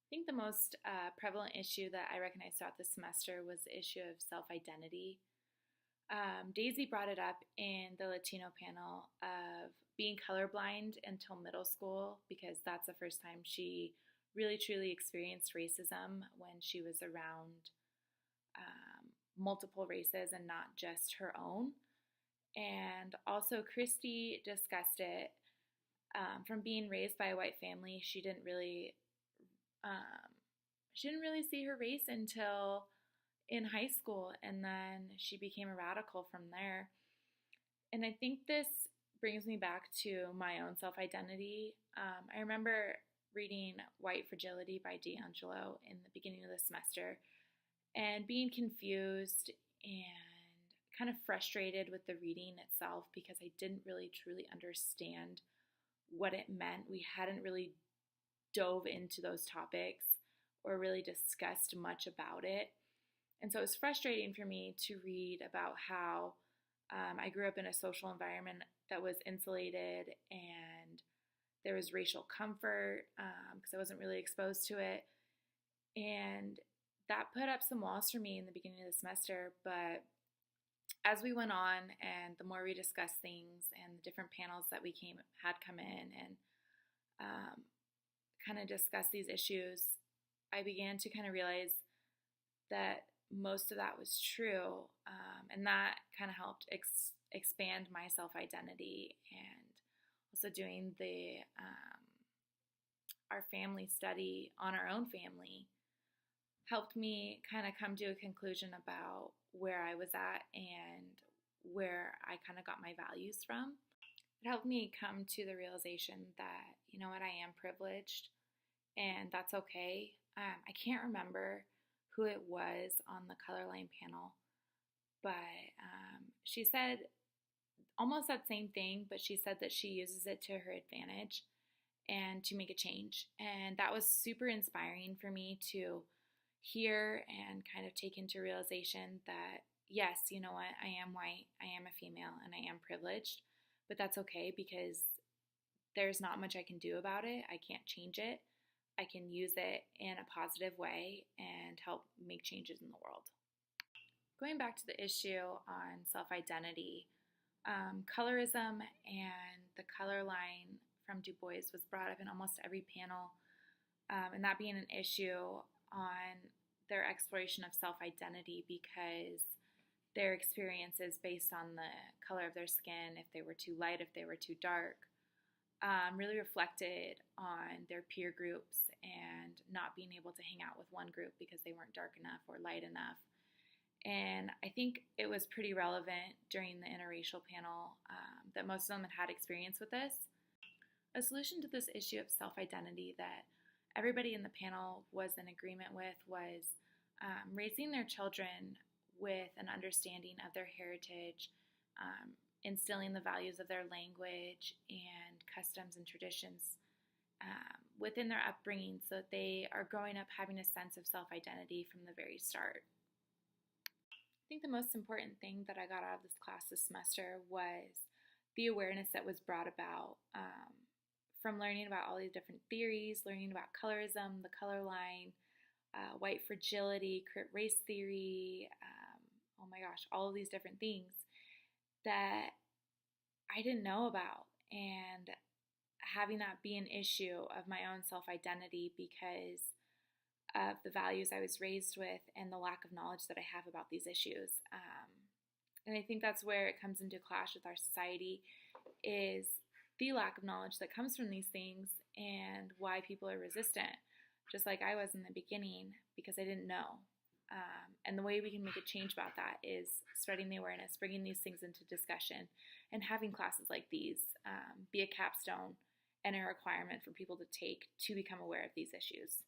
think the most prevalent issue that I recognized throughout the semester was the issue of self-identity. Daisy brought it up in the Latino panel of being colorblind until middle school because that's the first time she really truly experienced racism when she was around multiple races and not just her own. And also, Christy discussed it from being raised by a white family. Um, she didn't really see her race until in high school, and then she became a radical from there. And I think this brings me back to my own self identity. I remember reading White Fragility by D'Angelo in the beginning of the semester and being confused and kind of frustrated with the reading itself because I didn't really truly understand what it meant. We hadn't really dove into those topics or really discussed much about it. And so it was frustrating for me to read about how I grew up in a social environment that was insulated and there was racial comfort because I wasn't really exposed to it. And that put up some walls for me in the beginning of the semester. But as we went on and the more we discussed things and the different panels that had come in and kind of discussed these issues, I began to kind of realize that most of that was true, and that kind of helped expand my self-identity. And also doing the our family study on our own family helped me kind of come to a conclusion about where I was at and where I kind of got my values from. It helped me come to the realization that, you know what, I am privileged and that's okay. I can't remember who it was on the Colorline panel, but she said almost that same thing, but she said that she uses it to her advantage and to make a change. And that was super inspiring for me to hear and kind of take into realization that, yes, you know what, I am white, I am a female, and I am privileged, but that's okay because there's not much I can do about it. I can't change it. I can use it in a positive way and help make changes in the world. Going back to the issue on self-identity, colorism and the color line from Du Bois was brought up in almost every panel, and that being an issue on their exploration of self-identity because their experiences based on the color of their skin, if they were too light, if they were too dark, really reflected on their peer groups and not being able to hang out with one group because they weren't dark enough or light enough. And I think it was pretty relevant during the interracial panel that most of them had experience with this. A solution to this issue of self-identity that everybody in the panel was in agreement with was raising their children with an understanding of their heritage, instilling the values of their language and customs and traditions within their upbringing so that they are growing up having a sense of self-identity from the very start. I think the most important thing that I got out of this class this semester was the awareness that was brought about from learning about all these different theories, learning about colorism, the color line, white fragility, crit race theory, oh my gosh, all of these different things that I didn't know about, and having that be an issue of my own self-identity because of the values I was raised with and the lack of knowledge that I have about these issues. And I think that's where it comes into clash with our society is the lack of knowledge that comes from these things and why people are resistant, just like I was in the beginning because I didn't know. And the way we can make a change about that is spreading the awareness, bringing these things into discussion, and having classes like these be a capstone and a requirement for people to take to become aware of these issues.